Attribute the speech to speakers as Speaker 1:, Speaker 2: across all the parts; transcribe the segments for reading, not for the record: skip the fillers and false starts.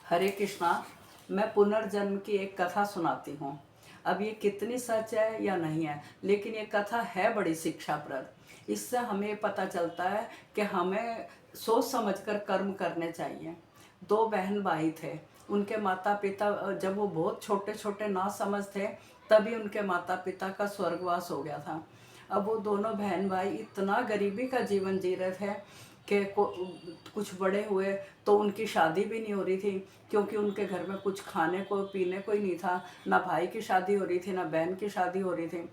Speaker 1: हरे कृष्णा। मैं पुनर्जन्म की एक कथा सुनाती हूँ। अब ये कितनी सच है या नहीं है, लेकिन ये कथा है बड़ी शिक्षाप्रद। इससे हमें पता चलता है कि हमें सोच समझकर कर्म करने चाहिए। दो बहन भाई थे। उनके माता पिता जब वो बहुत छोटे छोटे ना समझ थे, तभी उनके माता पिता का स्वर्गवास हो गया था। अब वो दोनों बहन भाई इतना गरीबी का जीवन जी रहे थे कि कुछ बड़े हुए तो उनकी शादी भी नहीं हो रही थी, क्योंकि उनके घर में कुछ खाने को पीने को ही नहीं था। ना भाई की शादी हो रही थी, ना बहन की शादी हो रही थी।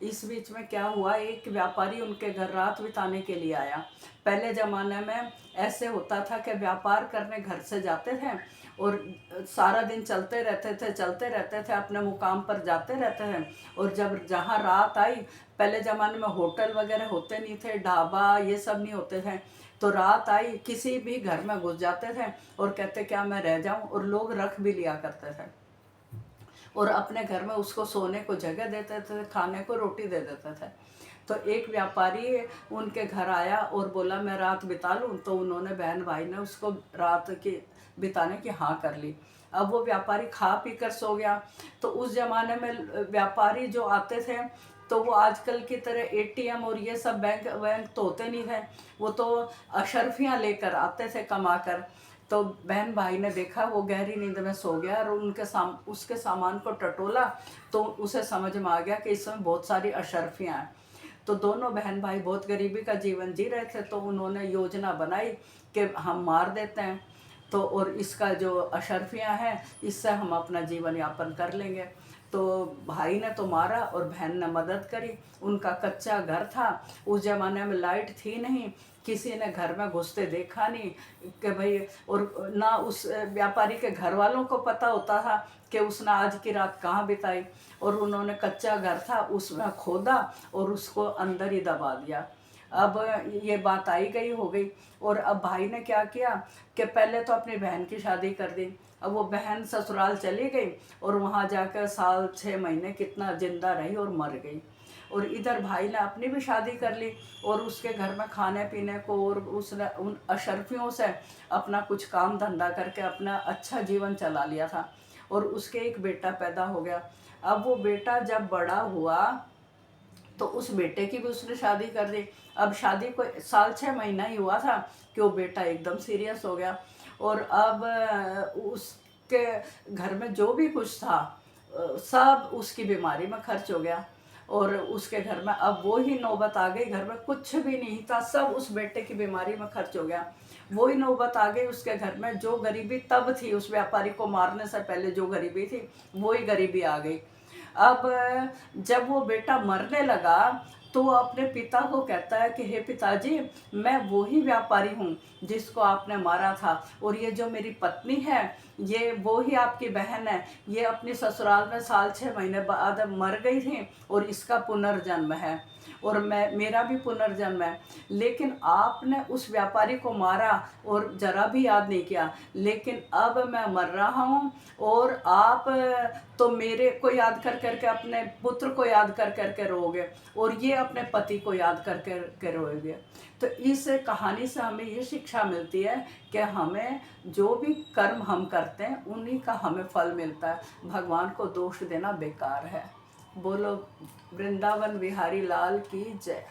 Speaker 1: इस बीच में क्या हुआ, एक व्यापारी उनके घर रात बिताने के लिए आया। पहले ज़माने में ऐसे होता था कि व्यापार करने घर से जाते थे और सारा दिन चलते रहते थे, अपने मुकाम पर जाते रहते थे। और जब जहाँ रात आई, पहले ज़माने में होटल वगैरह होते नहीं थे, ढाबा ये सब नहीं होते थे, तो रात आई किसी भी घर में घुस जाते थे और कहते क्या मैं रह जाऊं, और लोग रख भी लिया करते थे और अपने घर में उसको सोने को जगह देते थे, खाने को रोटी दे देते थे। तो एक व्यापारी उनके घर आया और बोला मैं रात बिता लूं, तो उन्होंने बहन भाई ने उसको रात की बिताने की हाँ कर ली। अब वो व्यापारी खा पी कर सो गया। तो उस जमाने में व्यापारी जो आते थे, तो वो आजकल की तरह एटीएम और ये सब बैंक वैंक तो होते नहीं थे, वो तो अशर्फियाँ लेकर आते थे कमा कर। तो बहन भाई ने देखा वो गहरी नींद में सो गया और उसके सामान को टटोला, तो उसे समझ में आ गया कि इसमें बहुत सारी अशर्फियाँ हैं। तो दोनों बहन भाई बहुत गरीबी का जीवन जी रहे थे, तो उन्होंने योजना बनाई कि हम मार देते हैं, तो और इसका जो अशर्फियाँ हैं इससे हम अपना जीवन यापन कर लेंगे। तो भाई ने तो मारा और बहन ने मदद करी। उनका कच्चा घर था, उस ज़माने में लाइट थी नहीं, किसी ने घर में घुसते देखा नहीं कि भाई, और ना उस व्यापारी के घर वालों को पता होता था कि उसने आज की रात कहाँ बिताई। और उन्होंने कच्चा घर था उसमें खोदा और उसको अंदर ही दबा दिया। अब ये बात आई गई हो गई। और अब भाई ने क्या किया कि पहले तो अपनी बहन की शादी कर दी। अब वो बहन ससुराल चली गई और वहाँ जाकर साल 6 महीने कितना जिंदा रही और मर गई। और इधर भाई ने अपनी भी शादी कर ली और उसके घर में खाने पीने को, और उसने उन अशर्फियों से अपना कुछ काम धंधा करके अपना अच्छा जीवन चला लिया था। और उसके एक बेटा पैदा हो गया। अब वो बेटा जब बड़ा हुआ तो उस बेटे की भी उसने शादी कर दी। अब शादी को साल 6 महीना ही हुआ था कि वो बेटा एकदम सीरियस हो गया। और अब उसके घर में जो भी कुछ था सब उसकी बीमारी में खर्च हो गया। और उसके घर में अब वो ही नौबत आ गई, घर में कुछ भी नहीं था, सब उस बेटे की बीमारी में खर्च हो गया। वो ही नौबत आ गई उसके घर में, जो गरीबी तब थी उस व्यापारी को मारने से पहले जो गरीबी थी, वो ही गरीबी आ गई। अब जब वो बेटा मरने लगा तो वो अपने पिता को कहता है कि हे पिताजी, मैं वो ही व्यापारी हूँ जिसको आपने मारा था, और ये जो मेरी पत्नी है ये वो ही आपकी बहन है, ये अपनी ससुराल में साल 6 महीने बाद मर गई थी और इसका पुनर्जन्म है और मैं मेरा भी पुनर्जन्म है। लेकिन आपने उस व्यापारी को मारा और जरा भी याद नहीं किया, लेकिन अब मैं मर रहा हूँ और आप तो मेरे को याद कर करके अपने पुत्र को याद कर करके रोगे और ये अपने पति को याद कर करके रोएगे। तो इस कहानी से हमें ये शिक्षा मिलती है कि हमें जो भी कर्म हम करते हैं उन्हीं का हमें फल मिलता है। भगवान को दोष देना बेकार है। बोलो वृंदावन बिहारी लाल की जय।